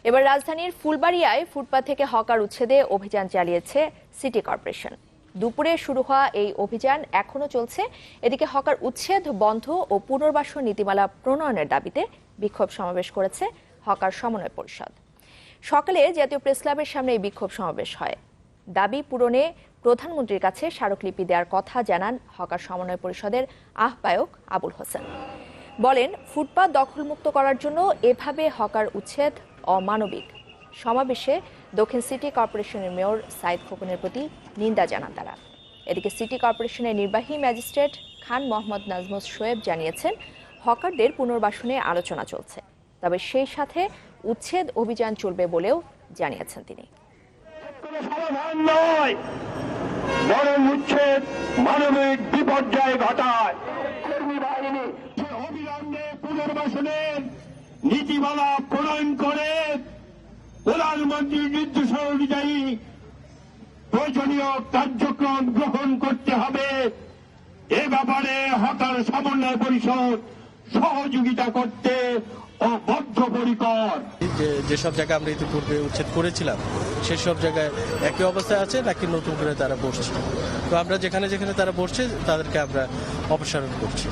এবার রাজধানীর ফুলবাড়িয়ায় ফুটপাত থেকে হকার উচ্ছেদে অভিযান চালিয়েছে সিটি কর্পোরেশন। দুপুরে শুরু হওয়া এই অভিযান এখনো চলছে। এদিকে হকার উচ্ছেদ বন্ধ ও পুনর্বাসন নীতিমালা প্রণয়নের দাবিতে বিক্ষোভ সমাবেশ করেছে হকার সমন্বয় পরিষদ। সকালে জাতীয় প্রেসক্লাবের সামনে এই বিক্ষোভ সমাবেশ হয়। দাবি পূরণে প্রধানমন্ত্রীর কাছে স্মারকলিপি দেওয়ার কথা জানান হকার সমন্বয় পরিষদের আহ্বায়ক আবুল হোসেন। বলেন, ফুটপাত দখলমুক্ত করার জন্য এভাবে হকার উচ্ছেদ অমানবিক। সমাবেশে দক্ষিণ সিটি কর্পোরেশনের মেয়র সাইদ খোকনের প্রতি নিন্দা জানান তারা। এদিকে সিটি কর্পোরেশনের নির্বাহী ম্যাজিস্ট্রেট খান মোহাম্মদ নাজমুস শোয়েব জানিয়েছেন, হকারদের পুনর্বাসনে আলোচনা চলছে, তবে সেই সাথে উচ্ছেদ অভিযান চলবে বলেও জানিয়েছেন তিনি। মানবিক বিপর্যয় ঘটায়। কর্মী বাহিনী অবিলম্বে পুনর্বাসনের নীতিমালা প্রণয়ন করে প্রধানমন্ত্রীর নির্দেশনা অনুযায়ী প্রয়োজনীয় কার্যক্রম গ্রহণ করতে হবে। এ ব্যাপারে হকার সমন্বয় পরিষদ সহযোগিতা করতে বদ্ধপরিকর। যেসব জায়গায় আমরা ইতিপূর্বে উচ্ছেদ করেছিলাম সেসব জায়গায় একই অবস্থায় আছে নাকি নতুন করে তারা বসছে, তো আমরা যেখানে যেখানে তারা বসছে তাদেরকে আমরা অপসারণ করছি।